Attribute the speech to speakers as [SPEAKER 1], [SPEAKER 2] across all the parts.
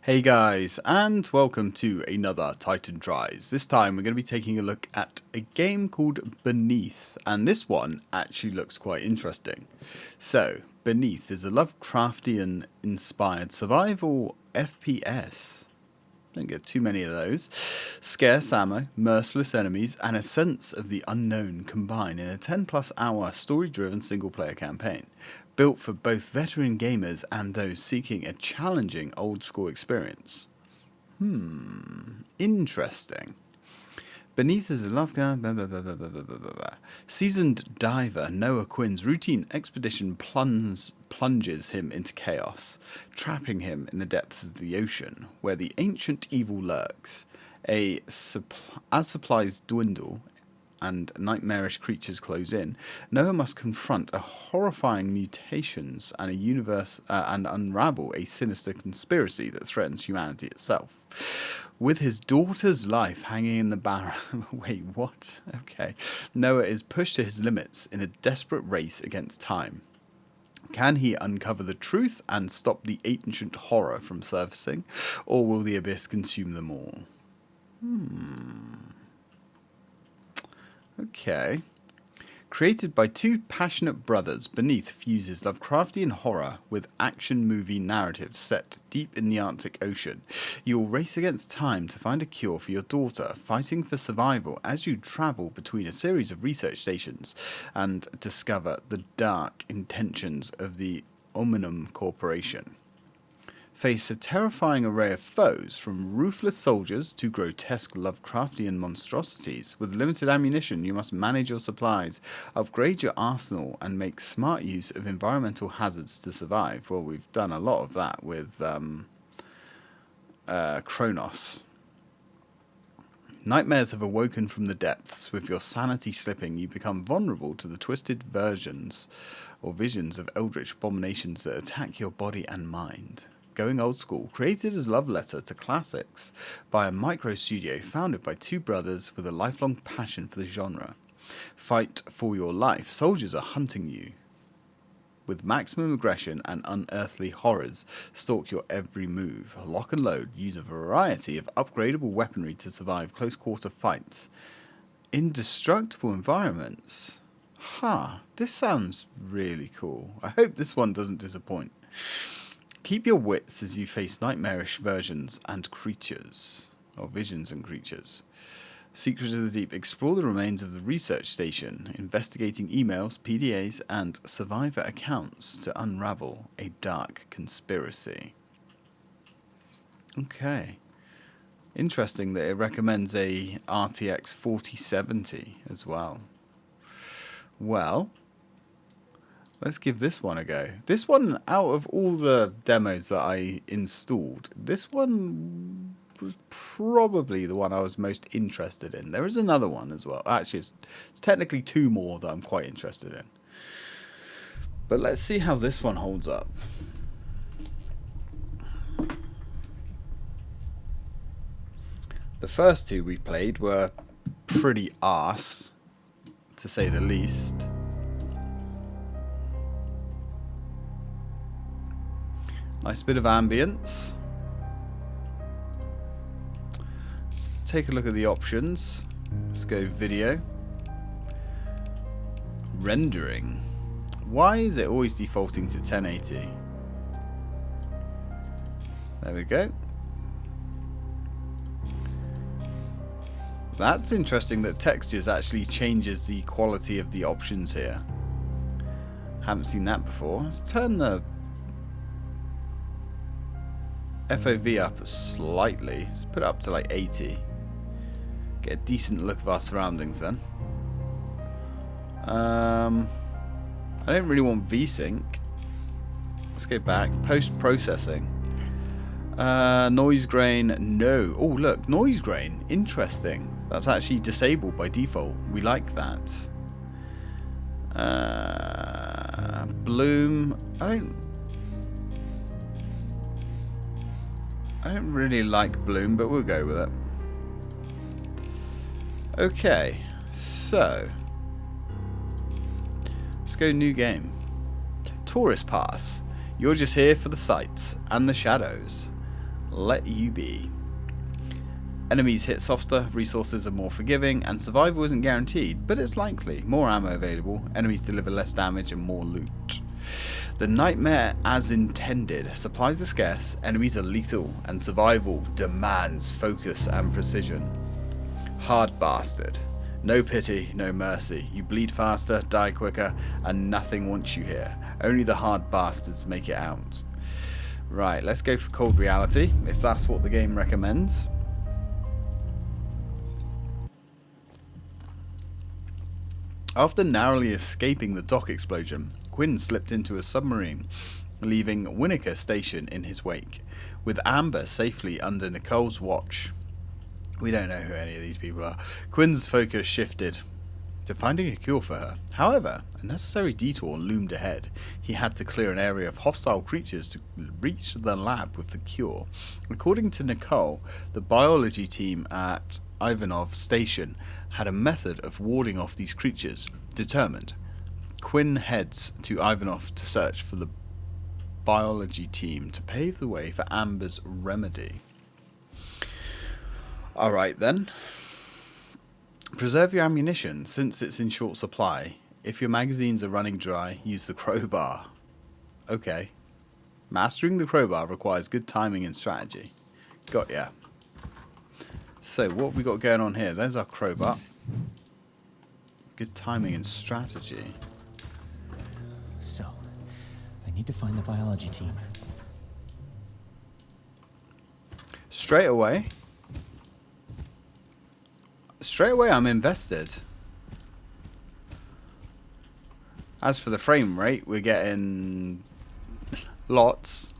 [SPEAKER 1] Hey guys, and welcome to another Titan Tries. This time we're going to be taking a look at a game called Beneath, and this one actually looks quite interesting. So, Beneath is a Lovecraftian-inspired survival FPS. Don't get too many of those. Scarce ammo, merciless enemies, and a sense of the unknown combine in a 10+ hour story-driven single-player campaign, built for both veteran gamers and those seeking a challenging old-school experience. Interesting. Beneath is a seasoned diver Noah Quinn's routine expedition plunges him into chaos, trapping him in the depths of the ocean, where the ancient evil lurks. As supplies dwindle and nightmarish creatures close in, Noah must confront a horrifying mutations and and unravel a sinister conspiracy that threatens humanity itself. With his daughter's life hanging in the balance. Wait, what? Okay. Noah is pushed to his limits in a desperate race against time. Can he uncover the truth and stop the ancient horror from surfacing, or will the abyss consume them all? Okay. Created by two passionate brothers, Beneath fuses Lovecraftian horror with action movie narratives set deep in the Arctic Ocean. You'll race against time to find a cure for your daughter, fighting for survival as you travel between a series of research stations and discover the dark intentions of the Omnium Corporation. Face a terrifying array of foes, from ruthless soldiers to grotesque Lovecraftian monstrosities. With limited ammunition, you must manage your supplies, upgrade your arsenal, and make smart use of environmental hazards to survive. Well, we've done a lot of that with Kronos. Nightmares have awoken from the depths. With your sanity slipping, you become vulnerable to the twisted visions of eldritch abominations that attack your body and mind. Going old school, created as love letter to classics by a micro studio founded by two brothers with a lifelong passion for the genre. Fight for your life. Soldiers are hunting you. With maximum aggression and unearthly horrors stalk your every move. Lock and load. Use a variety of upgradable weaponry to survive close quarter fights. Indestructible environments. This sounds really cool. I hope this one doesn't disappoint. Keep your wits as you face nightmarish visions and creatures. Secrets of the Deep. Explore the remains of the research station, investigating emails, PDAs, and survivor accounts to unravel a dark conspiracy. Okay. Interesting that it recommends a RTX 4070 as well. Well, let's give this one a go. This one, out of all the demos that I installed, this one was probably the one I was most interested in. There is another one as well. Actually, it's technically two more that I'm quite interested in. But let's see how this one holds up. The first two we played were pretty arse, to say the least. Nice bit of ambience. Let's take a look at the options. Let's go video. Rendering. Why is it always defaulting to 1080? There we go. That's interesting that textures actually changes the quality of the options here. Haven't seen that before. Let's turn the FOV up slightly. Let's put it up to like 80. Get a decent look of our surroundings then. I don't really want VSync. Let's go back. Post-processing. Noise grain, no. Oh, look, noise grain. Interesting. That's actually disabled by default. We like that. Bloom. I don't really like bloom, but we'll go with it. Okay, so let's go new game. Tourist pass. You're just here for the sights and the shadows. let you be. Enemies hit softer, resources are more forgiving, and survival isn't guaranteed, but it's likely. More ammo available, enemies deliver less damage and more loot. The nightmare as intended. Supplies are scarce, enemies are lethal, and survival demands focus and precision. Hard bastard. No pity, no mercy. You bleed faster, die quicker, and nothing wants you here. Only the hard bastards make it out. Right, let's go for cold reality, if that's what the game recommends. After narrowly escaping the dock explosion, Quinn slipped into a submarine, leaving Winnaker Station in his wake, with Amber safely under Nicole's watch. We don't know who any of these people are. Quinn's focus shifted to finding a cure for her. However, a necessary detour loomed ahead. He had to clear an area of hostile creatures to reach the lab with the cure. According to Nicole, the biology team at Ivanov Station had a method of warding off these creatures. Determined, Quinn heads to Ivanov to search for the biology team to pave the way for Amber's remedy. Alright then. Preserve your ammunition since it's in short supply. If your magazines are running dry, use the crowbar. Okay. Mastering the crowbar requires good timing and strategy. Got ya. So, what have we got going on here? There's our crowbar. Good timing and strategy.
[SPEAKER 2] So, I need to find the biology team.
[SPEAKER 1] Straight away, I'm invested. As for the frame rate, we're getting lots.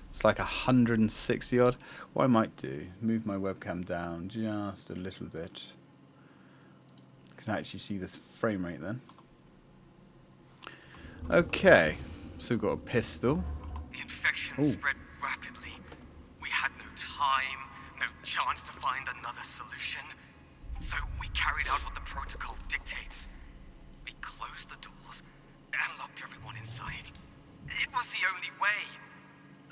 [SPEAKER 1] It's like 160 odd. What I might do, move my webcam down just a little bit. I can actually see this frame rate then. Okay, so we've got a pistol.
[SPEAKER 3] The infection spread rapidly. We had no time, no chance to find another solution. So we carried out what the protocol dictates. We closed the doors and locked everyone inside. It was the only way.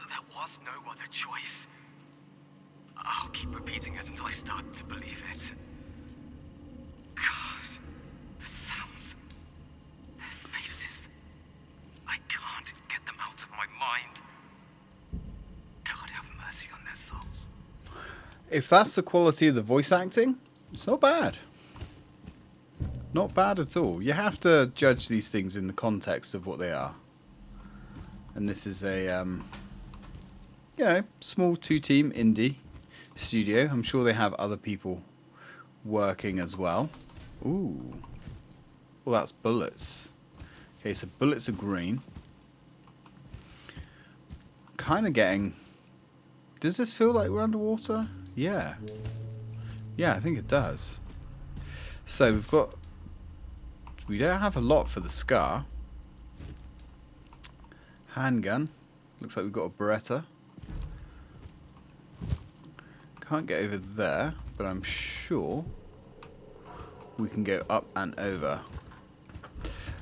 [SPEAKER 3] There was no other choice. I'll keep repeating it until I start to believe it. God, the sounds, their faces. I can't get them out of my mind. God have mercy on their souls.
[SPEAKER 1] If that's the quality of the voice acting, it's not bad. Not bad at all. You have to judge these things in the context of what they are. And this is a, small two-team indie studio. I'm sure they have other people working as well. Ooh. Well, that's bullets. Okay, so bullets are green. Kind of getting... Does this feel like we're underwater? Yeah. Yeah, I think it does. So we've got... We don't have a lot for the Scar. Handgun. Looks like we've got a Beretta. Can't get over there, but I'm sure we can go up and over.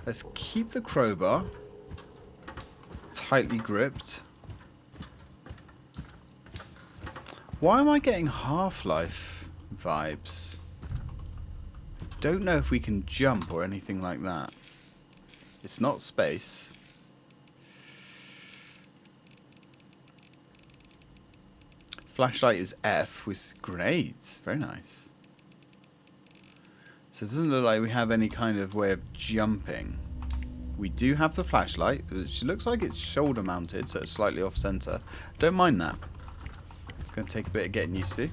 [SPEAKER 1] Let's keep the crowbar tightly gripped. Why am I getting Half-Life vibes? Don't know if we can jump or anything like that. It's not space. Flashlight is F with grenades. Very nice. So it doesn't look like we have any kind of way of jumping. We do have the flashlight, which looks like it's shoulder mounted, so it's slightly off center. Don't mind that. It's going to take a bit of getting used to.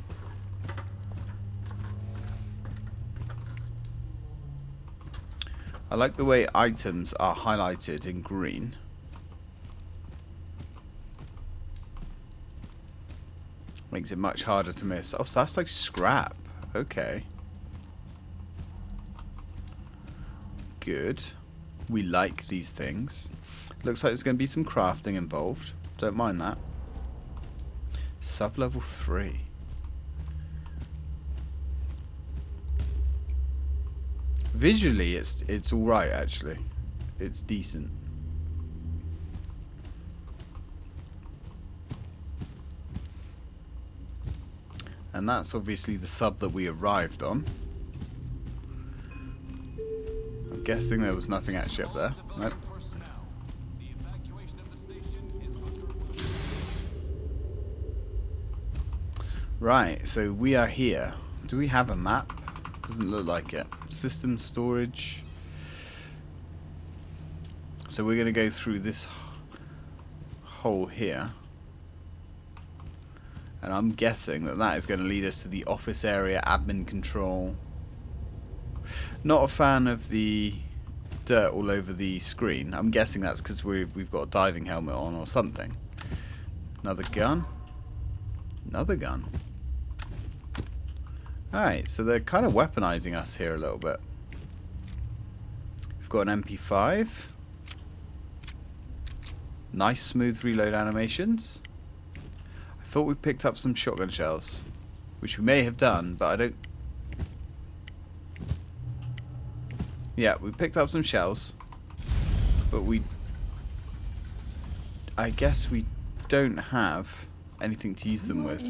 [SPEAKER 1] I like the way items are highlighted in green. Makes it much harder to miss. Oh, so that's like scrap. Okay. Good. We like these things. Looks like there's going to be some crafting involved. Don't mind that. Sub-level 3. Visually, it's all right actually. It's decent. And that's obviously the sub that we arrived on. I'm guessing there was nothing actually up there. Nope. Right, so we are here. Do we have a map? Doesn't look like it. System storage. So we're going to go through this hole here. And I'm guessing that that is going to lead us to the office area, admin control. Not a fan of the dirt all over the screen. I'm guessing that's because we've got a diving helmet on or something. Another gun. Another gun. Alright, so they're kind of weaponizing us here a little bit. We've got an MP5. Nice smooth reload animations. I thought we picked up some shotgun shells, which we may have done, but I don't... Yeah, we picked up some shells, but I guess we don't have anything to use them with.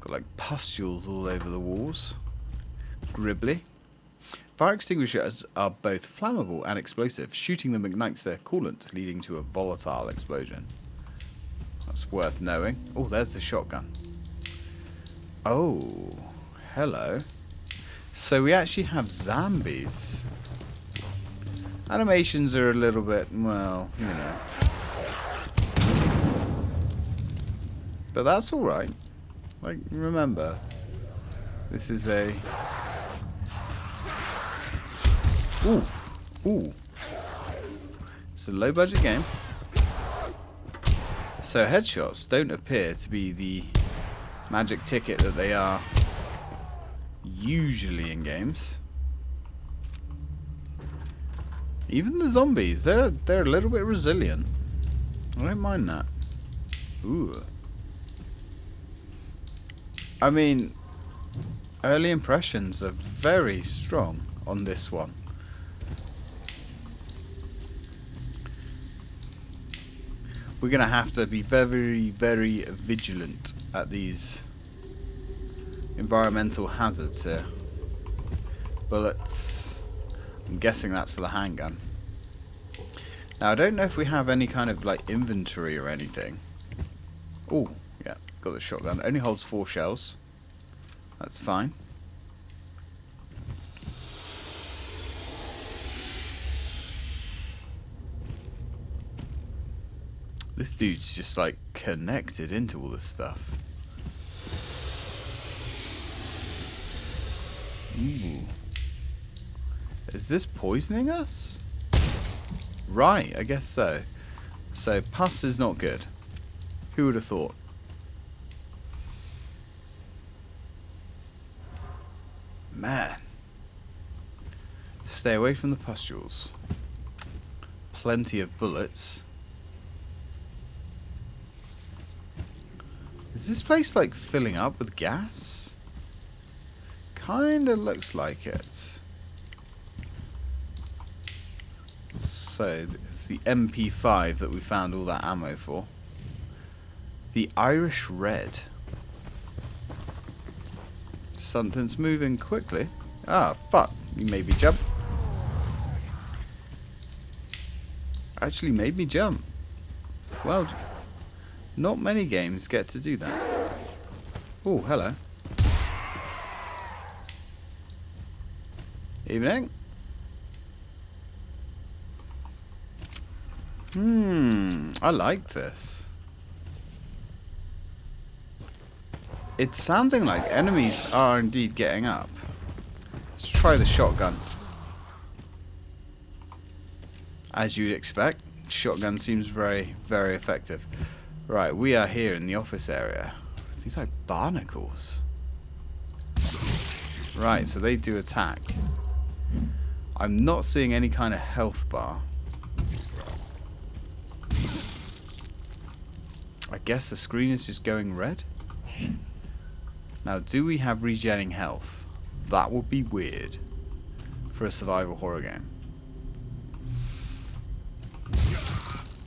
[SPEAKER 1] Got like pustules all over the walls. Gribbly. Fire extinguishers are both flammable and explosive. Shooting them ignites their coolant, leading to a volatile explosion. That's worth knowing. Oh, there's the shotgun. Oh, hello. So we actually have zombies. Animations are a little bit, well, you know. But that's alright. Like, remember, this is a... Ooh. Ooh. It's a low budget game. So headshots don't appear to be the magic ticket that they are usually in games. Even the zombies, they're a little bit resilient. I don't mind that. Ooh. I mean, early impressions are very strong on this one. We're going to have to be very, very vigilant at these environmental hazards here. Bullets. I'm guessing that's for the handgun. Now, I don't know if we have any kind of, like, inventory or anything. Oh, yeah, got the shotgun. It only holds 4 shells. That's fine. This dude's just like connected into all this stuff. Ooh. Is this poisoning us? Right, I guess so. So pus is not good. Who would have thought? Man. Stay away from the pustules. Plenty of bullets. Is this place like filling up with gas? Kinda looks like it. So it's the MP5 that we found all that ammo for. The Irish Red. Something's moving quickly. Ah, fuck. You made me jump. Actually made me jump. Well, not many games get to do that. Oh, hello. Evening. I like this. It's sounding like enemies are indeed getting up. Let's try the shotgun. As you'd expect, shotgun seems very, very effective. Right, we are here in the office area. These are like barnacles. Right, so they do attack. I'm not seeing any kind of health bar. I guess the screen is just going red. Now, do we have regenerating health? That would be weird for a survival horror game.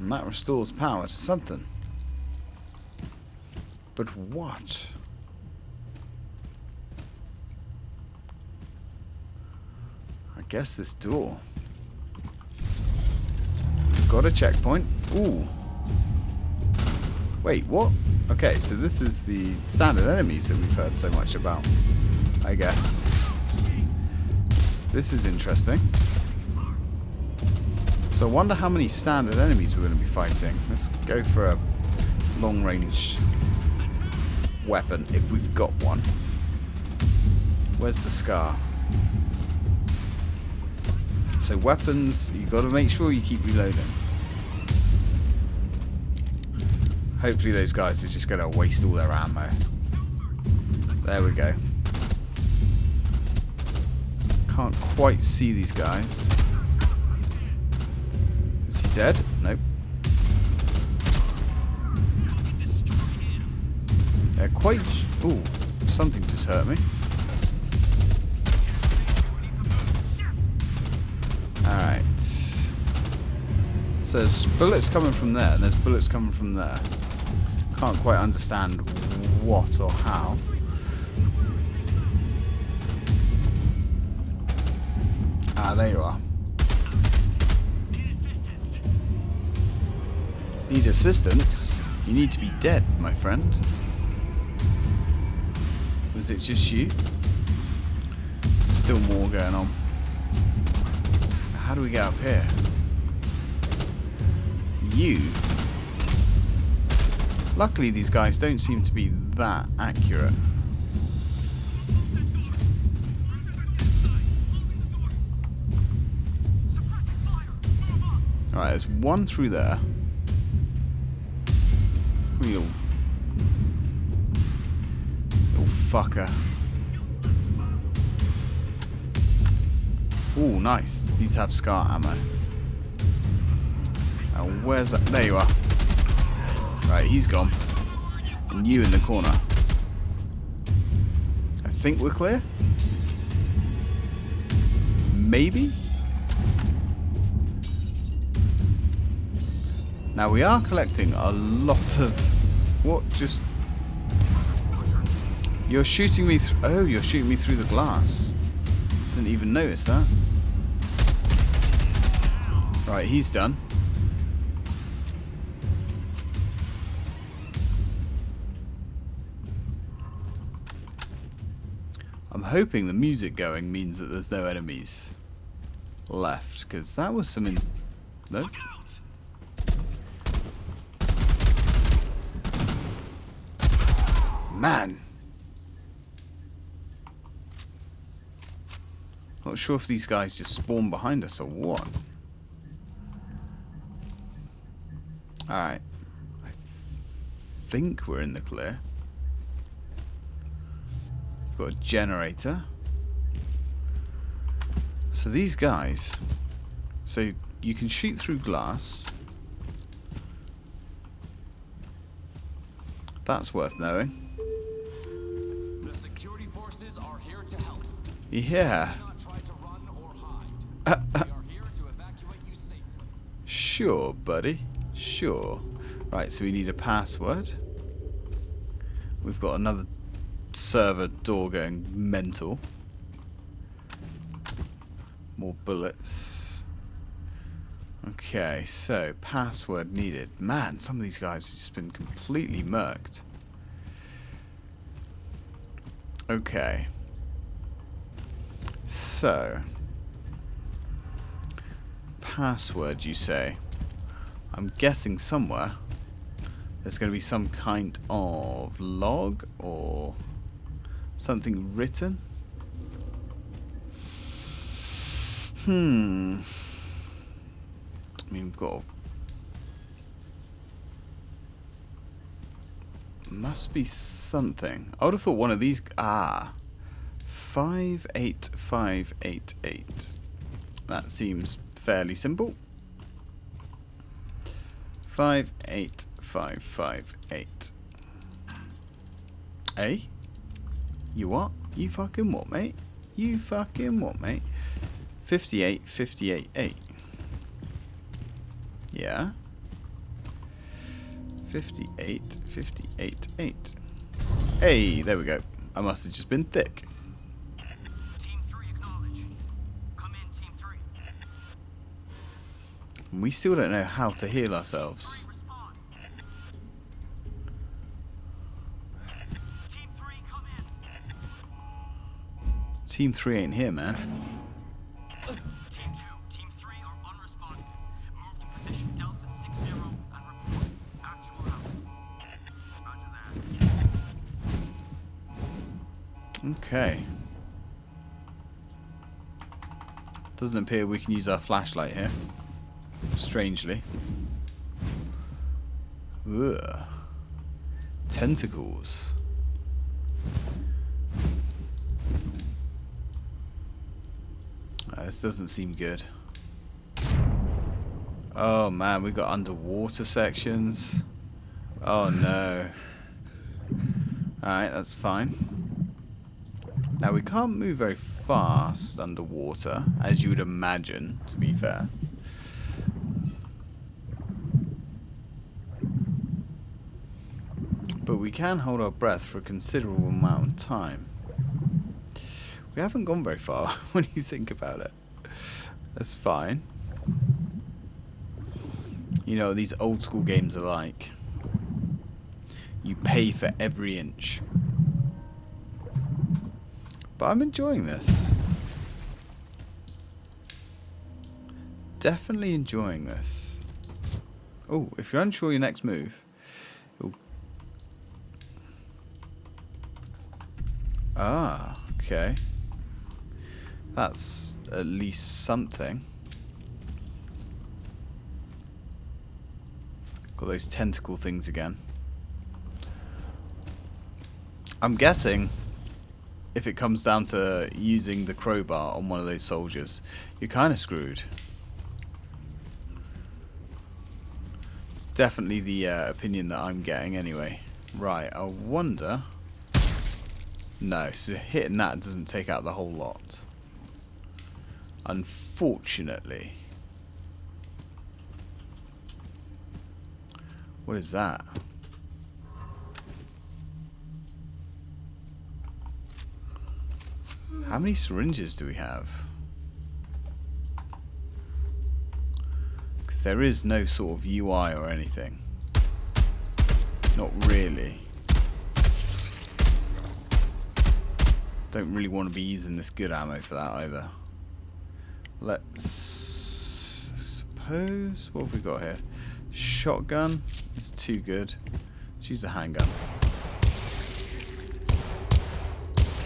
[SPEAKER 1] And that restores power to something. But what? I guess this door. Got a checkpoint. Ooh. Wait, what? Okay, so this is the standard enemies that we've heard so much about, I guess. This is interesting. So I wonder how many standard enemies we're going to be fighting. Let's go for a long-range weapon, if we've got one. Where's the Scar? So weapons, you've got to make sure you keep reloading. Hopefully those guys are just going to waste all their ammo. There we go. Can't quite see these guys. Is he dead? Nope. They're quite... Ooh, something just hurt me. Alright. So there's bullets coming from there, and there's bullets coming from there. Can't quite understand what or how. Ah, there you are. Need assistance? You need to be dead, my friend. Was it just you? Still more going on. How do we get up here? You? Luckily these guys don't seem to be that accurate. Alright, there's one through there. Little fucker. Ooh, nice. These have Scar ammo. Now, where's that? There you are. Right, he's gone. And you in the corner. I think we're clear? Maybe? Now, we are collecting a lot of... What? Just... You're shooting me through... Oh, you're shooting me through the glass. Didn't even notice that. Right, he's done. I'm hoping the music going means that there's no enemies left, because that was some... No? Man! Not sure if these guys just spawn behind us or what. Alright. I think we're in the clear. We've got a generator. So these guys... So you can shoot through glass. That's worth knowing.
[SPEAKER 4] The security forces are here to help.
[SPEAKER 1] Yeah.
[SPEAKER 4] Do not try to run or hide. We are here to evacuate you safely.
[SPEAKER 1] Sure, buddy. Sure. Right, so we need a password. We've got another server door going mental. More bullets. Okay, so password needed. Man, some of these guys have just been completely murked. Okay. So, password, you say? I'm guessing somewhere there's going to be some kind of log or something written. I mean, we've got... Must be something. I would have thought one of these... 58588. That seems fairly simple. 58558. Eh? You what? You fucking what, mate? You fucking what, mate? 58588. Yeah? 58, 58, 8. Hey, there we go. I must have just been thick.
[SPEAKER 3] Team 3 acknowledge. Come in, Team 3.
[SPEAKER 1] We still don't know how to heal ourselves.
[SPEAKER 3] 3 respond. Team 3, come in.
[SPEAKER 1] Team 3 ain't here, man.
[SPEAKER 3] Team 2, Team 3 are unresponsive. Move to position Delta 60 and report. Actual out. Roger that.
[SPEAKER 1] Okay. Doesn't appear we can use our flashlight here. Strangely. Ugh. Tentacles. This doesn't seem good. Oh man, we got underwater sections. Oh no. Alright, that's fine. Now we can't move very fast underwater, as you would imagine, to be fair. But we can hold our breath for a considerable amount of time. We haven't gone very far when you think about it. That's fine. You know, these old school games are like. You pay for every inch. But I'm enjoying this. Definitely enjoying this. Oh, if you're unsure your next move. It'll... Ah, okay. That's at least something. Got those tentacle things again. I'm guessing if it comes down to using the crowbar on one of those soldiers, you're kind of screwed. It's definitely the opinion that I'm getting anyway. Right, I wonder... No, so hitting that doesn't take out the whole lot. Unfortunately. What is that? How many syringes do we have? Because there is no sort of UI or anything. Not really. Don't really want to be using this good ammo for that either. Let's suppose, what have we got here? Shotgun is too good. Let's use a handgun.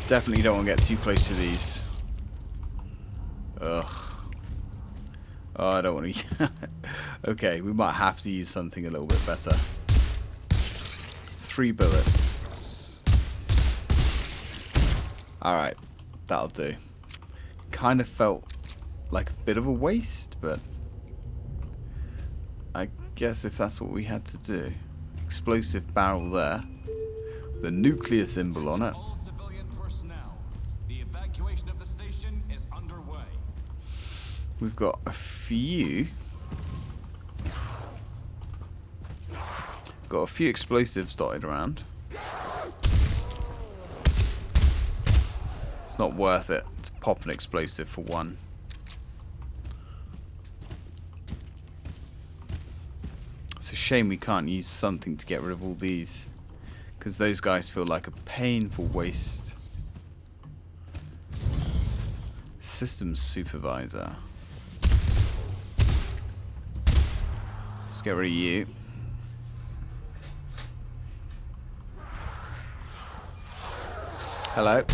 [SPEAKER 1] Definitely don't want to get too close to these. Ugh. Oh, I don't want to. Okay, we might have to use something a little bit better. 3 bullets. Alright, that'll do. Kind of felt like a bit of a waste, but I guess if that's what we had to do. Explosive barrel there. The nuclear symbol on it.
[SPEAKER 4] All civilian personnel. The evacuation of the station is underway.
[SPEAKER 1] We've got a few. Got a few explosives dotted around. It's not worth it to pop an explosive for one. It's a shame we can't use something to get rid of all these, because those guys feel like a painful waste. Systems supervisor. Let's get rid of you. Hello.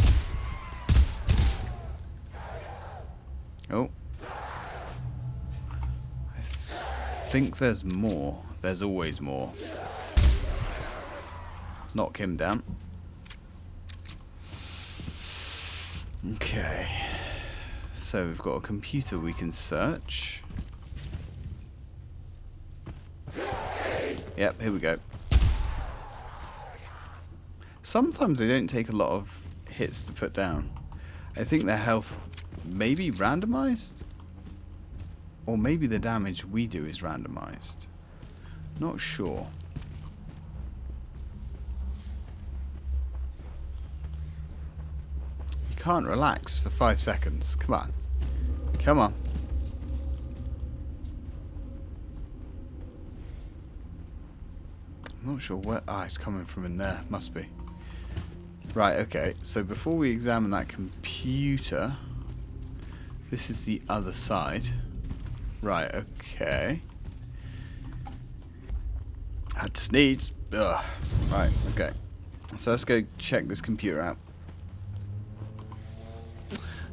[SPEAKER 1] Oh. I think there's more. There's always more. Knock him down. Okay. So we've got a computer we can search. Yep, here we go. Sometimes they don't take a lot of hits to put down. I think their health may be randomized, or maybe the damage we do is randomized. Not sure. can't relax for 5 seconds. Come on. Come on. I'm not sure where... Ah, it's coming from in there. Must be. Right, okay. So before we examine that computer... This is the other side. Right, okay. Had to sneeze. Ugh. Right, okay. So let's go check this computer out.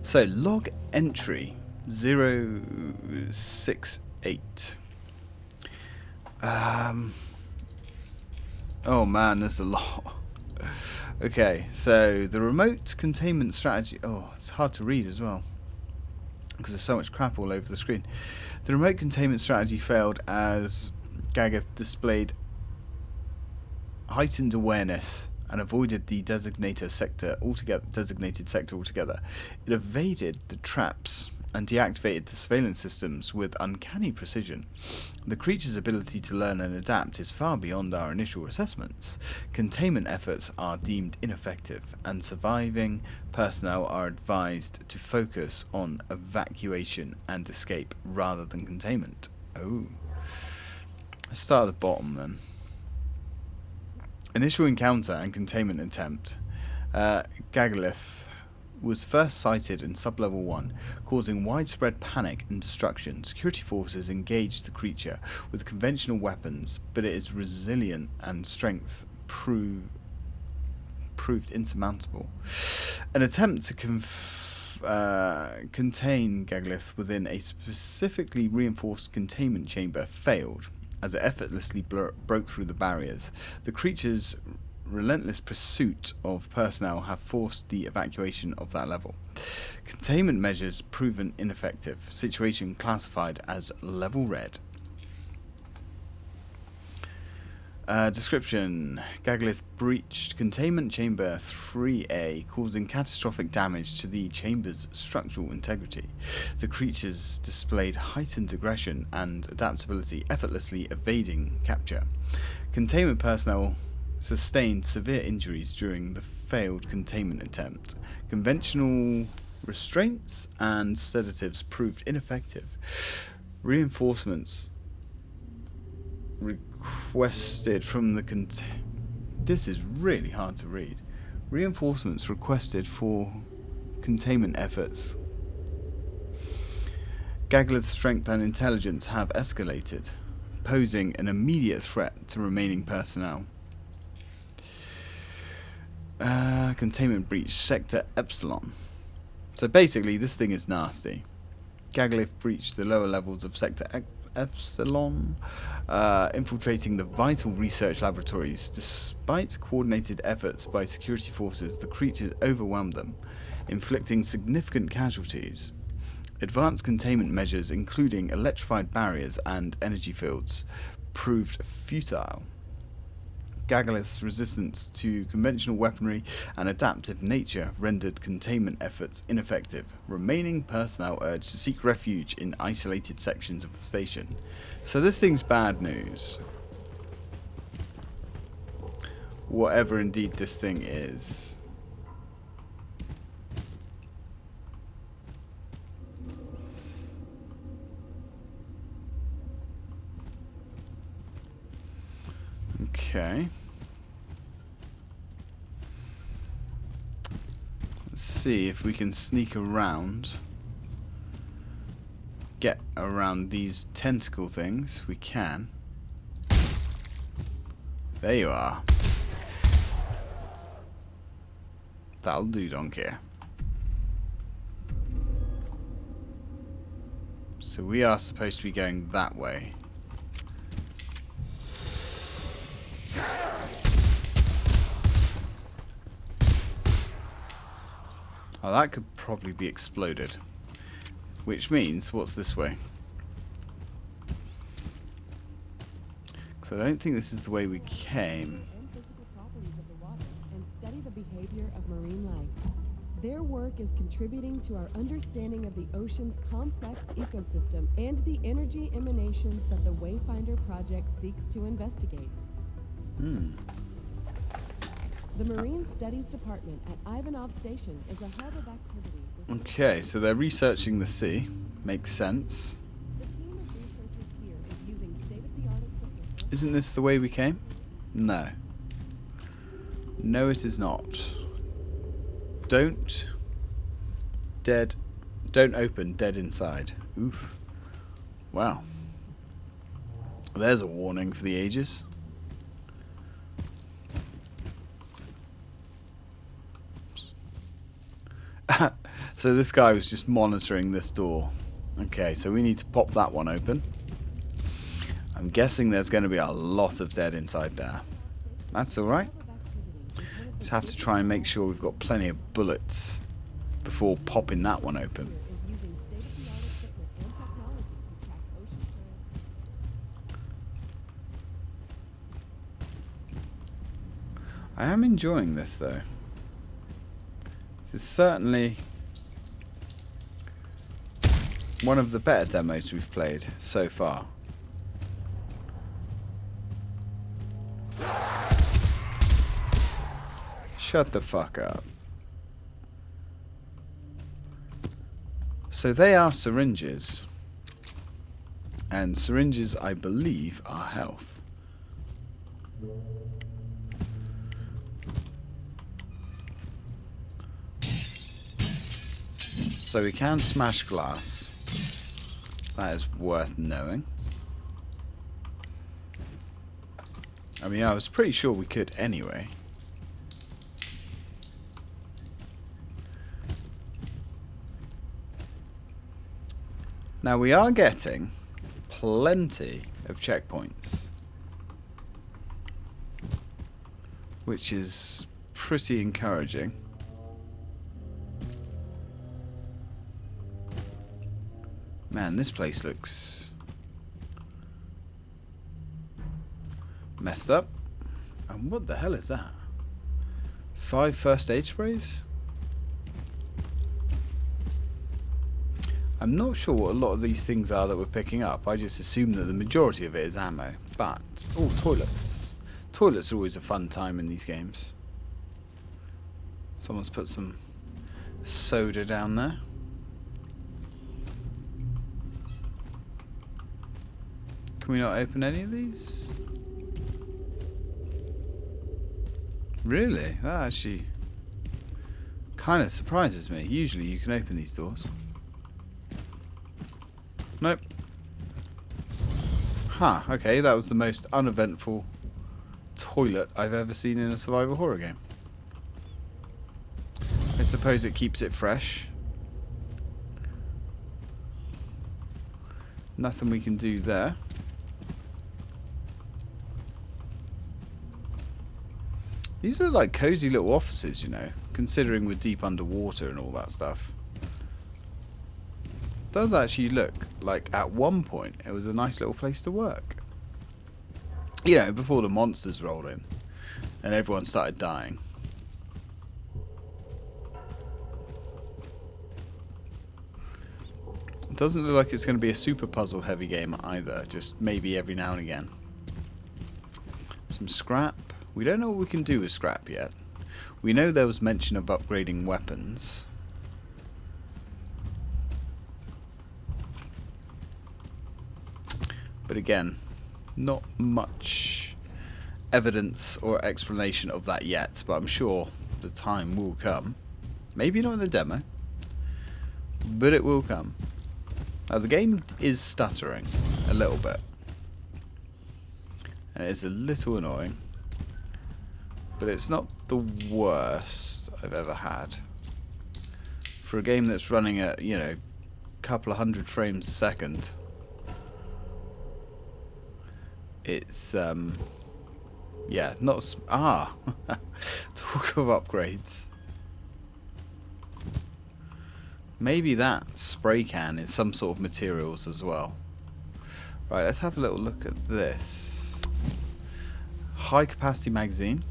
[SPEAKER 1] So, log entry 068. Oh man, there's a lot. Okay, so the remote containment strategy. Oh, it's hard to read as well, because there's so much crap all over the screen. The remote containment strategy failed as Gagath displayed heightened awareness and avoided the designated sector altogether. It evaded the traps and deactivated the surveillance systems with uncanny precision. The creature's ability to learn and adapt is far beyond our initial assessments. Containment efforts are deemed ineffective, and surviving personnel are advised to focus on evacuation and escape rather than containment. Oh. Let's start at the bottom then. Initial encounter and containment attempt. Gagalith was first sighted in Sublevel 1, causing widespread panic and destruction. Security forces engaged the creature with conventional weapons, but its resilience and strength proved insurmountable. An attempt to contain Gagalith within a specifically reinforced containment chamber failed, as it effortlessly broke through the barriers. The creature's relentless pursuit of personnel have forced the evacuation of that level. Containment measures proven ineffective. Situation classified as level red. Description. Gagalith breached containment chamber 3A, causing catastrophic damage to the chamber's structural integrity. The creatures displayed heightened aggression and adaptability, effortlessly evading capture. Containment personnel sustained severe injuries during the failed containment attempt. Conventional restraints and sedatives proved ineffective. Reinforcements requested from the This is really hard to read. Reinforcements requested for containment efforts. Gagalith's strength and intelligence have escalated, posing an immediate threat to remaining personnel. Containment breach sector Epsilon. So basically this thing is nasty. Gagalith breached the lower levels of sector Epsilon, infiltrating the vital research laboratories. Despite coordinated efforts by security forces, the creatures overwhelmed them, inflicting significant casualties. Advanced containment measures, including electrified barriers and energy fields, proved futile. Gagalith's resistance to conventional weaponry and adaptive nature rendered containment efforts ineffective. Remaining personnel urged to seek refuge in isolated sections of the station. So this thing's bad news. Whatever indeed this thing is. Okay. Let's see if we can sneak around. Get around these tentacle things. We can. There you are. That'll do, don't care. So we are supposed to be going that way. Oh, that could probably be exploded. Which means, what's this way? So I don't think this is the way we came.
[SPEAKER 5] Physical properties of the water and study the behavior of marine life. Their work is contributing to our understanding of the ocean's complex ecosystem and the energy emanations that the Wayfinder project seeks to investigate. The Marine Studies Department at Ivanov Station is a hub of activity.
[SPEAKER 1] Okay, so they're researching the sea. Makes sense.
[SPEAKER 5] The team of researchers here is using state-of-the-art equipment.
[SPEAKER 1] Isn't this the way we came? No. No, it is not. Don't open dead inside. Oof. Wow. There's a warning for the ages. So this guy was just monitoring this door. Okay, so we need to pop that one open. I'm guessing there's going to be a lot of dead inside there. That's alright. Just have to try and make sure we've got plenty of bullets before popping that one open.
[SPEAKER 5] Is using state-of-the-art equipment and technology to track ocean currents.
[SPEAKER 1] I am enjoying this though. This is certainly one of the better demos we've played so far. Shut the fuck up. So they are syringes. And syringes, I believe, are health. So we can smash glass. That is worth knowing. I mean, I was pretty sure we could anyway. Now we are getting plenty of checkpoints, which is pretty encouraging. Man, this place looks messed up. And what the hell is that? 5 first aid sprays? I'm not sure what a lot of these things are that we're picking up. I just assume that the majority of it is ammo. But, oh, toilets. Toilets are always a fun time in these games. Someone's put some soda down there. Can we not open any of these? Really? That actually kind of surprises me. Usually you can open these doors. Nope. Huh, okay, that was the most uneventful toilet I've ever seen in a survival horror game. I suppose it keeps it fresh. Nothing we can do there. These are like cozy little offices, you know, considering we're deep underwater and all that stuff. It does actually look like at one point it was a nice little place to work. You know, before the monsters rolled in and everyone started dying. It doesn't look like it's going to be a super puzzle heavy game either, just maybe every now and again. Some scrap. We don't know what we can do with scrap yet. We know there was mention of upgrading weapons. But again, not much evidence or explanation of that yet, but I'm sure the time will come. Maybe not in the demo, but it will come. Now the game is stuttering a little bit, and it is a little annoying. But it's not the worst I've ever had. For a game that's running at, you know, a couple of 100 frames a second. It's, yeah, not... Talk of upgrades. Maybe that spray can is some sort of materials as well. Right, let's have a little look at this. High capacity magazine.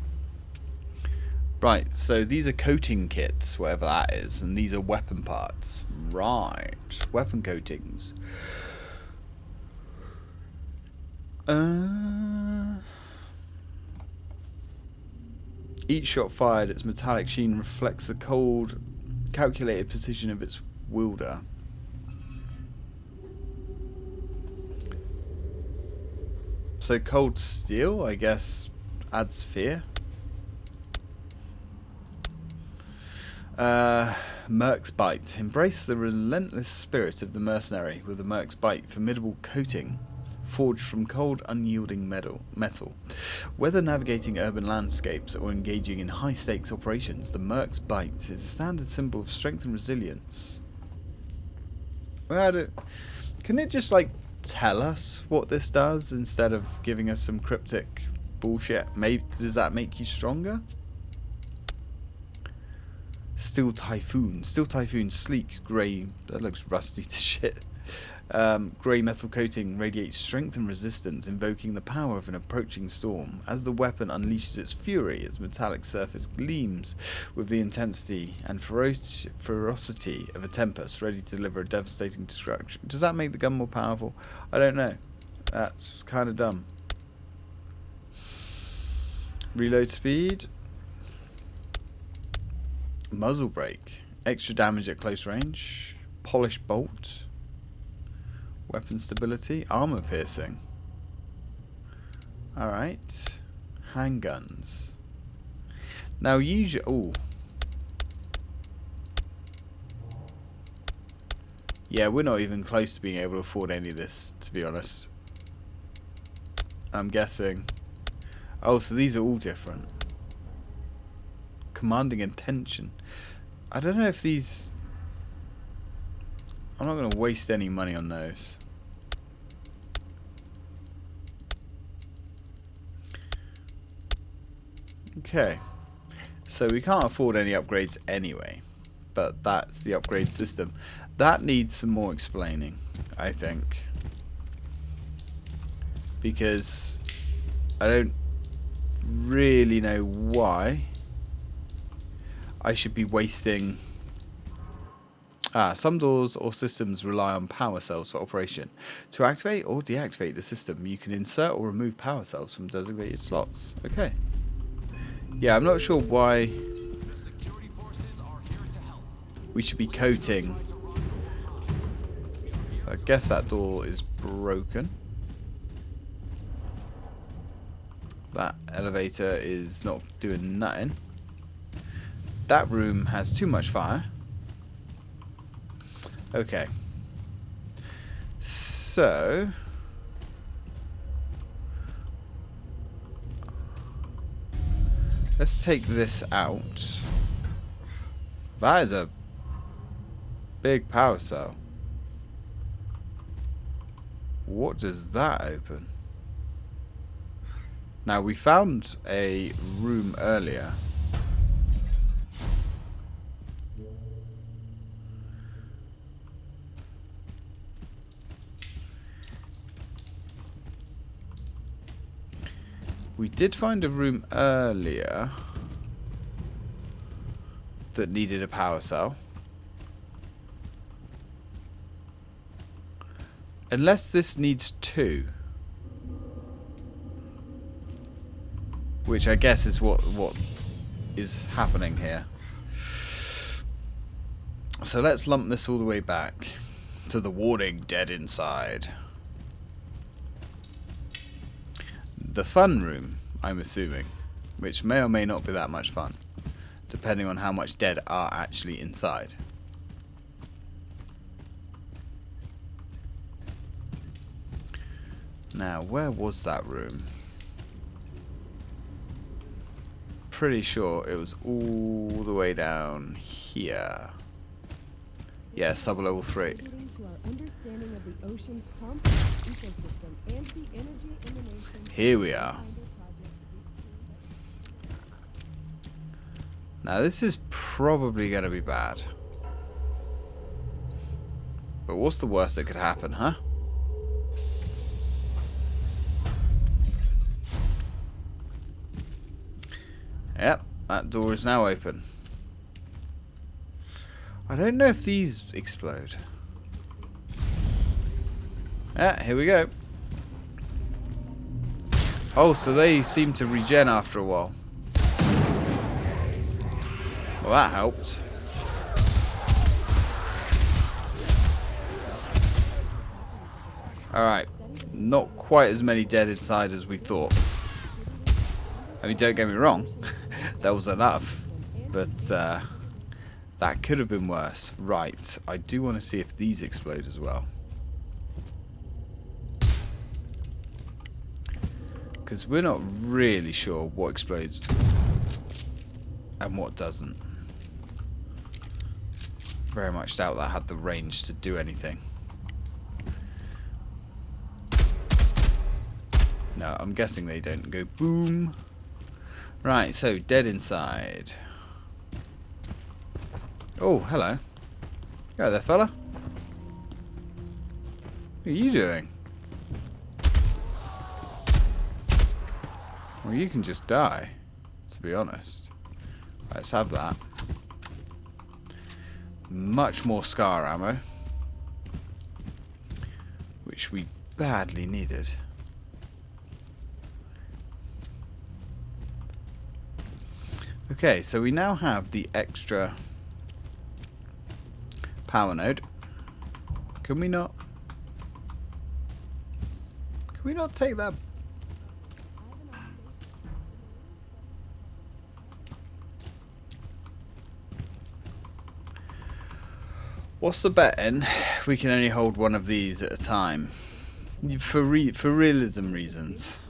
[SPEAKER 1] Right, so these are coating kits, whatever that is, and these are weapon parts. Right, weapon coatings. Each shot fired, its metallic sheen reflects the cold, calculated precision of its wielder. So cold steel, I guess, adds fear. Merc's bite. Embrace the relentless spirit of the mercenary with the Merc's bite, formidable coating forged from cold, unyielding metal. Whether navigating urban landscapes or engaging in high-stakes operations, the Merc's bite is a standard symbol of strength and resilience. Can it just, like, tell us what this does instead of giving us some cryptic bullshit? Maybe does that make you stronger? Steel Typhoon, sleek, grey, that looks rusty to shit. Grey metal coating radiates strength and resistance, invoking the power of an approaching storm. As the weapon unleashes its fury, its metallic surface gleams with the intensity and ferocity of a tempest, ready to deliver a devastating destruction. Does that make the gun more powerful? I don't know. That's kind of dumb. Reload speed. Muzzle brake. Extra damage at close range. Polished bolt. Weapon stability. Armor piercing. Alright. Handguns. Now usually... Ooh. Yeah, we're not even close to being able to afford any of this, to be honest. I'm guessing. Oh, so these are all different. Commanding attention. I don't know if these... I'm not going to waste any money on those. Okay. So we can't afford any upgrades anyway. But that's the upgrade system. That needs some more explaining, I think. Because I don't really know why I should be wasting... some doors or systems rely on power cells for operation. To activate or deactivate the system, you can insert or remove power cells from designated slots. Okay. Yeah, I'm not sure why we should be coating. So I guess that door is broken. That elevator is not doing nothing. That room has too much fire. Okay. So... let's take this out. That is a big power cell. What does that open? Now, we found a room earlier. We did find a room earlier that needed a power cell. Unless this needs two. Which I guess is what is happening here. So let's lump this all the way back to the warning, dead inside. The fun room, I'm assuming, which may or may not be that much fun, depending on how much dead are actually inside. Now, where was that room? Pretty sure it was all the way down here. Yeah, sub-level 3. Here we are. Now this is probably going to be bad. But what's the worst that could happen, huh? Yep, that door is now open. I don't know if these explode. Yeah, here we go. Oh, so they seem to regen after a while. Well, that helped. Alright. Not quite as many dead inside as we thought. I mean, don't get me wrong. That was enough. But that could have been worse. Right. I do want to see if these explode as well. Because we're not really sure what explodes and what doesn't. Very much doubt that had the range to do anything. No, I'm guessing they don't go boom. Right, so dead inside. Oh, hello. Yeah, there, fella. What are you doing? Well, you can just die, to be honest. Let's have that. Much more scar ammo, which we badly needed. Okay, so we now have the extra power node. Can we not take that? What's the betting? We can only hold one of these at a time. For realism reasons.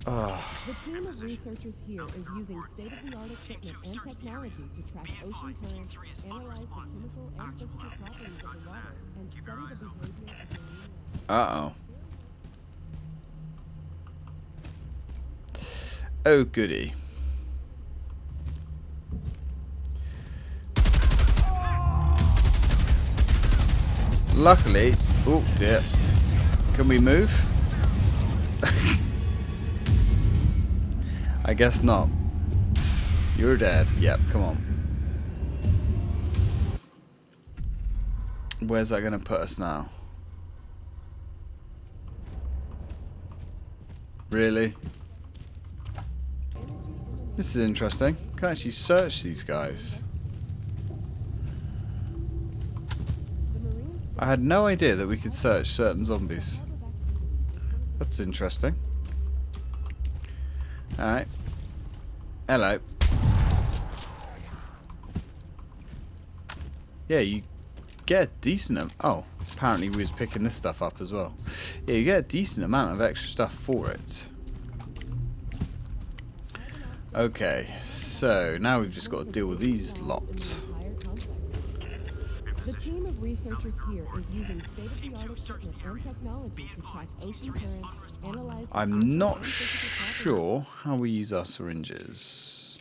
[SPEAKER 1] Oh.
[SPEAKER 5] The team of researchers here is using state-of-the-art equipment and technology to track ocean currents, analyze the chemical and physical properties of the water, and study the behavior of marine life.
[SPEAKER 1] Uh-oh. Oh, goody. Luckily... Oh, dear. Can we move? I guess not. You're dead. Yep, come on. Where's that going to put us now? Really? This is interesting. Can actually search these guys. I had no idea that we could search certain zombies. That's interesting. Alright. Hello. Yeah, you get a decent oh, apparently we was picking this stuff up as well. Yeah, you get a decent amount of extra stuff for it. Okay, so now we've just got to deal with these lots.
[SPEAKER 5] The team of researchers here is using state-of-the-art equipment and technology to track ocean currents, analyze...
[SPEAKER 1] I'm not sure how we use our syringes.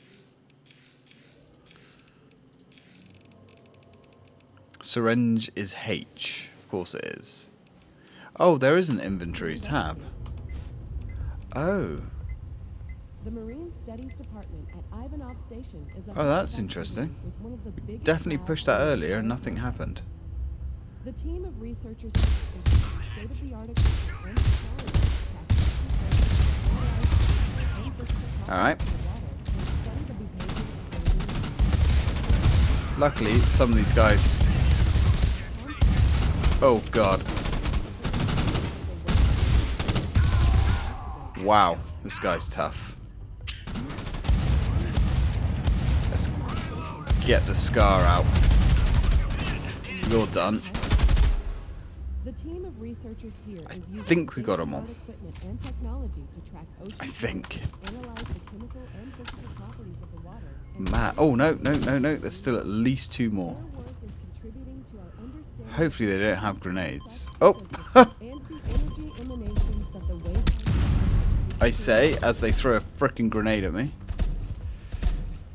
[SPEAKER 1] Syringe is H. Of course it is. Oh, there is an inventory tab. Oh.
[SPEAKER 5] The Marine Studies Department at Ivanov Station is a
[SPEAKER 1] Oh, that's interesting.
[SPEAKER 5] with one of the biggest
[SPEAKER 1] Definitely
[SPEAKER 5] labs
[SPEAKER 1] pushed that
[SPEAKER 5] in the
[SPEAKER 1] earlier and
[SPEAKER 5] entire
[SPEAKER 1] nothing
[SPEAKER 5] complex.
[SPEAKER 1] happened.
[SPEAKER 5] The team of researchers is using state-of-the-art equipment and technology to track ocean currents, analyze the physical properties
[SPEAKER 1] Alright.
[SPEAKER 5] of the water, and study the behavior of marine life.
[SPEAKER 1] Luckily, some of these guys... Oh, God. Wow, this guy's tough. Let's get the scar out. You're done.
[SPEAKER 5] The team of researchers here is using
[SPEAKER 1] think we got 'em all.
[SPEAKER 5] state-of-the-art equipment and technology to track ocean
[SPEAKER 1] I think.
[SPEAKER 5] currents, analyze the chemical and physical properties of the water, and
[SPEAKER 1] Matt. Oh, no. There's still at least two more.
[SPEAKER 5] their work is contributing to our understanding
[SPEAKER 1] Hopefully they don't have
[SPEAKER 5] of
[SPEAKER 1] grenades.
[SPEAKER 5] the
[SPEAKER 1] Oh!
[SPEAKER 5] ecosystem and the energy emanations that the wave
[SPEAKER 1] I say as they throw a frickin' grenade at me.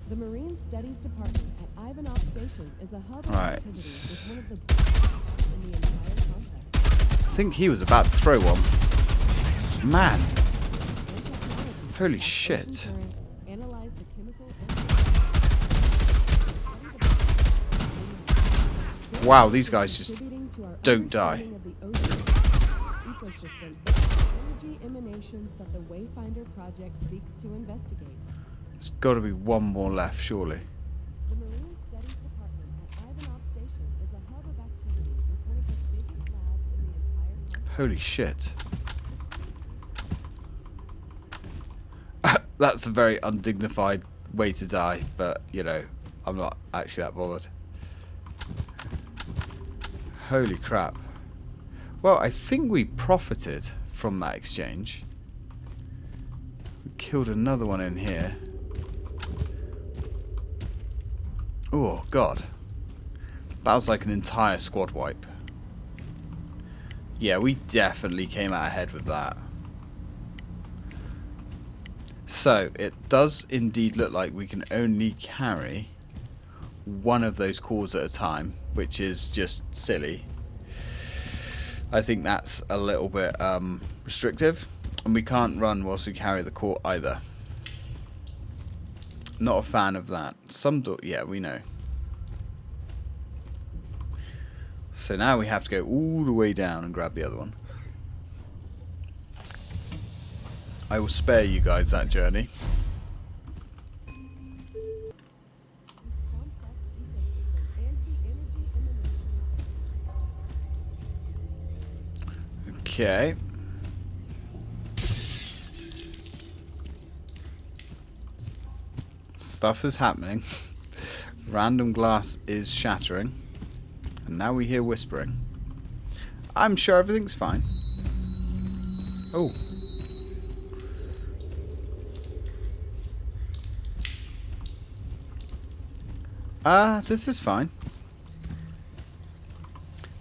[SPEAKER 5] The Marine Studies Department at Ivanov Station is a hub of
[SPEAKER 1] Right.
[SPEAKER 5] activity with one of the biggest labs in the entire complex.
[SPEAKER 1] I think he was about to throw one. Man.
[SPEAKER 5] And technology to
[SPEAKER 1] Holy
[SPEAKER 5] track
[SPEAKER 1] shit.
[SPEAKER 5] ocean currents, analyze the chemical and
[SPEAKER 1] Wow, these guys just
[SPEAKER 5] contributing to our
[SPEAKER 1] don't die.
[SPEAKER 5] understanding of the ocean ecosystem and the energy emanations that the Wayfinder project seeks to investigate.
[SPEAKER 1] There's got to be one more left, surely.
[SPEAKER 5] The Marine Studies Department at Ivanov Station is a hub of activity with one of the biggest labs in the entire country.
[SPEAKER 1] Holy shit. That's a very undignified way to die, but, you know, I'm not actually that bothered. Holy crap. Well, I think we profited from that exchange. We killed another one in here. Oh, God. That was like an entire squad wipe. Yeah, we definitely came out ahead with that. So, it does indeed look like we can only carry one of those cores at a time, which is just silly. I think that's a little bit restrictive, and we can't run whilst we carry the core either. Not a fan of that. Yeah, we know. So now we have to go all the way down and grab the other one. I will spare you guys that journey. Okay. Stuff is happening. Random glass is shattering. And now we hear whispering. I'm sure everything's fine. Oh. This is fine.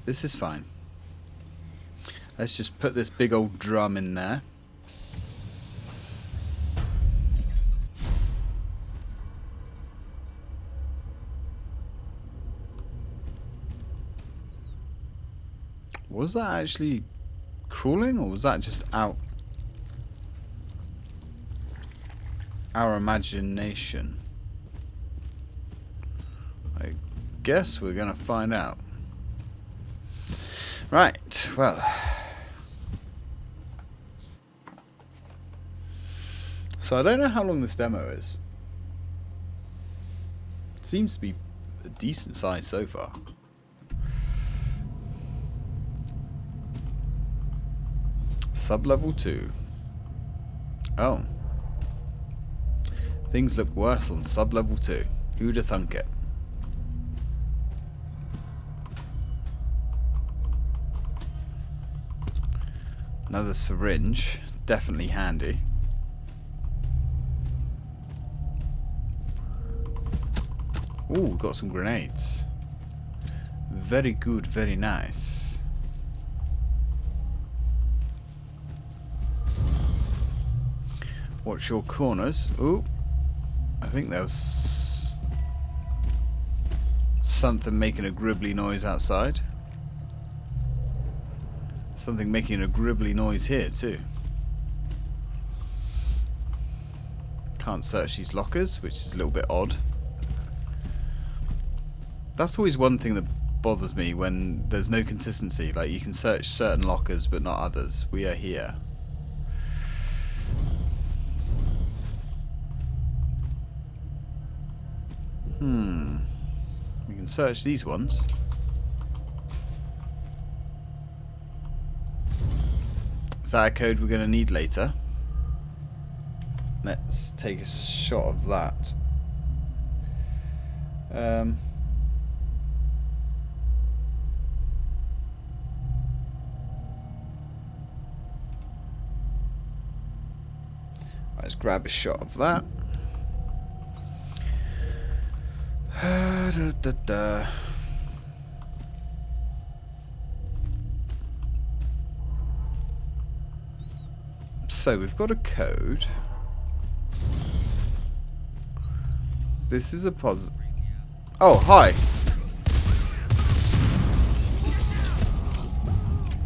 [SPEAKER 1] This is fine. Let's just put this big old drum in there. Was that actually crawling, or was that just our imagination? I guess we're gonna find out. Right, well. So I don't know how long this demo is. It seems to be a decent size so far. Sub-level 2. Oh. Things look worse on sub-level 2. Who'd have thunk it? Another syringe. Definitely handy. Ooh, we've got some grenades. Very good, very nice. Watch your corners. Ooh. I think there was something making a gribbly noise outside. Something making a gribbly noise here too. Can't search these lockers, which is a little bit odd. That's always one thing that bothers me when there's no consistency. Like, you can search certain lockers but not others. We are here. We can search these ones. Is that a code we're going to need later? Let's take a shot of that. Let's grab a shot of that. So we've got a code. This is a positive. Oh, hi.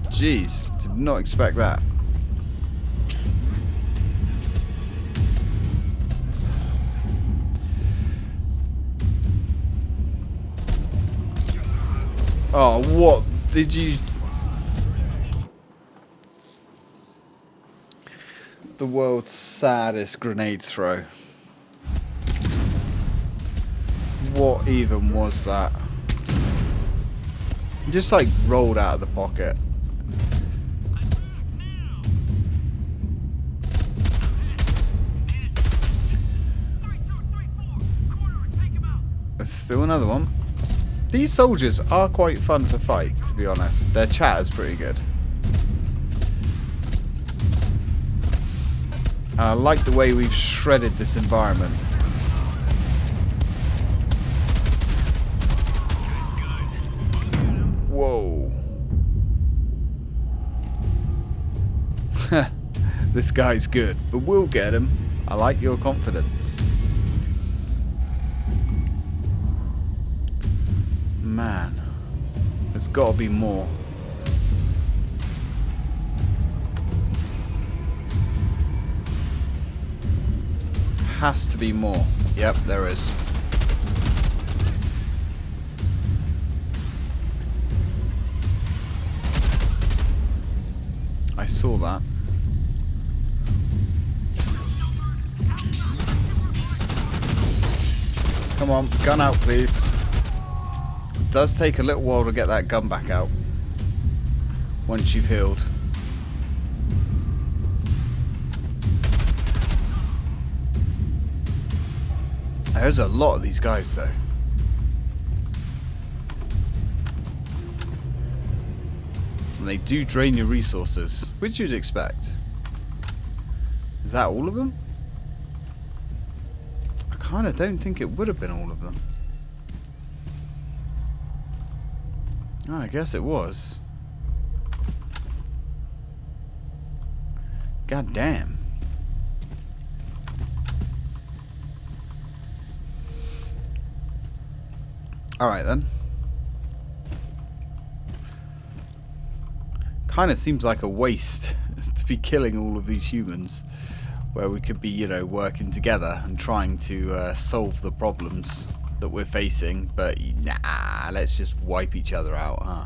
[SPEAKER 1] Jeez, did not expect that. Oh, what did you... The world's saddest grenade throw. What even was that? It just like rolled out of the pocket. There's still another one. These soldiers are quite fun to fight, to be honest. Their chat is pretty good. And I like the way we've shredded this environment. Whoa. This guy's good, but we'll get him. I like your confidence. Man, there's got to be more. Has to be more. Yep, there is. I saw that. Come on, gun out, please. It does take a little while to get that gun back out once you've healed. There's a lot of these guys, though. And they do drain your resources, which you'd expect. Is that all of them? I kind of don't think it would have been all of them. Oh, I guess it was. God damn. Alright then. Kind of seems like a waste to be killing all of these humans, where we could be, you know, working together and trying to solve the problems that we're facing, but nah, let's just wipe each other out, huh?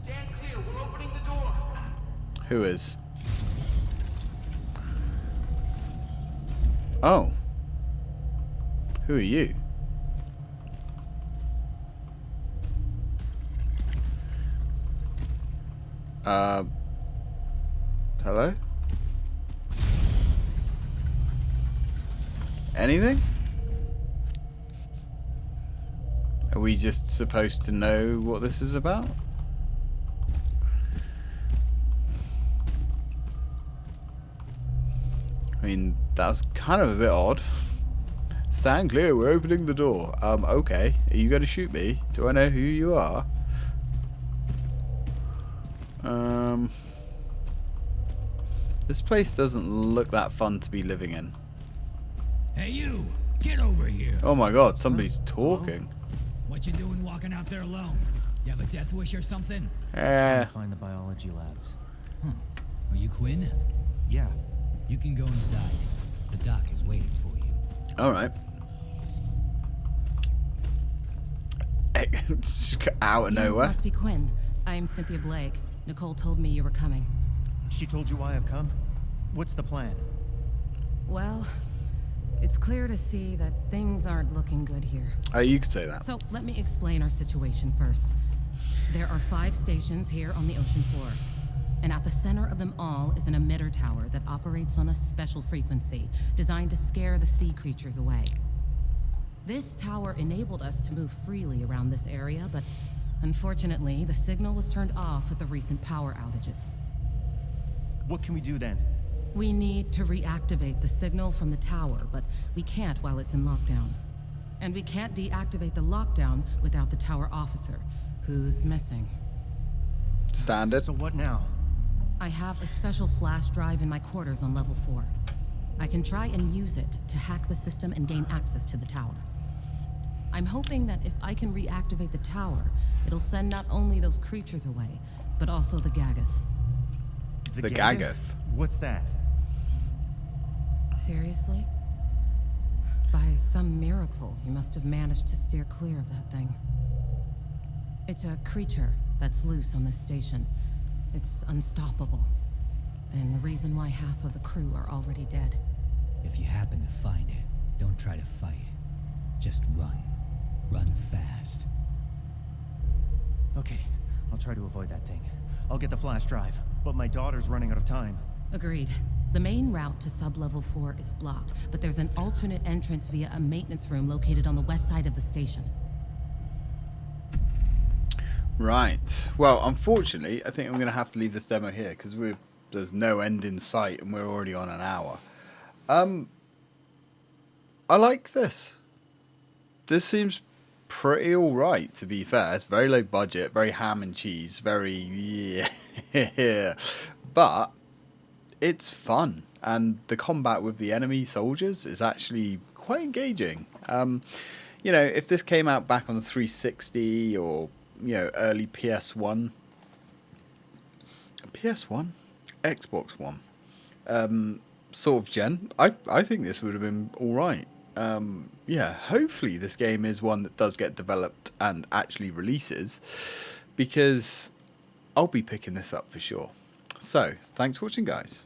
[SPEAKER 3] Stand clear, we're opening the door.
[SPEAKER 1] Who is? Oh. Who are you? Hello? Anything? Are we just supposed to know what this is about? I mean, that's kind of a bit odd. Stand clear, we're opening the door. Okay. Are you going to shoot me? Do I know who you are? This place doesn't look that fun to be living in.
[SPEAKER 2] Hey, you! Get over here!
[SPEAKER 1] Oh my god, somebody's talking.
[SPEAKER 2] What you doing walking out there alone? You have a death wish or something?
[SPEAKER 1] Eh.
[SPEAKER 2] Find the biology labs. Are you Quinn? Yeah. You can go inside. The doc is waiting for you.
[SPEAKER 1] Alright. Out of
[SPEAKER 6] You
[SPEAKER 1] nowhere.
[SPEAKER 6] must be Quinn. I'm Cynthia Blake. Nicole told me you were coming.
[SPEAKER 7] She told you why I've come? What's the plan?
[SPEAKER 6] Well, it's clear to see that things aren't looking good here.
[SPEAKER 1] Oh, you could say that.
[SPEAKER 6] So let me explain our situation first. There are 5 stations here on the ocean floor. And at the center of them all is an emitter tower that operates on a special frequency designed to scare the sea creatures away. This tower enabled us to move freely around this area, but unfortunately, the signal was turned off with the recent power outages.
[SPEAKER 7] What can we do then?
[SPEAKER 6] We need to reactivate the signal from the tower, but we can't while it's in lockdown. And we can't deactivate the lockdown without the tower officer, who's missing.
[SPEAKER 1] Standard.
[SPEAKER 7] So what now?
[SPEAKER 6] I have a special flash drive in my quarters on level 4. I can try and use it to hack the system and gain access to the tower. I'm hoping that if I can reactivate the tower, it'll send not only those creatures away, but also the Gagath.
[SPEAKER 1] The Gagath?
[SPEAKER 7] What's that?
[SPEAKER 6] Seriously? By some miracle, you must have managed to steer clear of that thing. It's a creature that's loose on this station. It's unstoppable. And the reason why half of the crew are already dead.
[SPEAKER 2] If you happen to find it, don't try to fight. Just run. Run fast.
[SPEAKER 7] Okay, I'll try to avoid that thing. I'll get the flash drive, but my daughter's running out of time.
[SPEAKER 6] Agreed. The main route to sub-level 4 is blocked, but there's an alternate entrance via a maintenance room located on the west side of the station.
[SPEAKER 1] Right. Well, unfortunately, I think I'm going to have to leave this demo here because there's no end in sight and we're already on an hour. I like this. This seems pretty alright, to be fair. It's very low budget, very ham and cheese, very yeah. But it's fun, and the combat with the enemy soldiers is actually quite engaging. You know, if this came out back on the 360 or, you know, early PS1, Xbox One, sort of gen, I think this would have been all right. Yeah, hopefully this game is one that does get developed and actually releases, because I'll be picking this up for sure. So, thanks for watching, guys.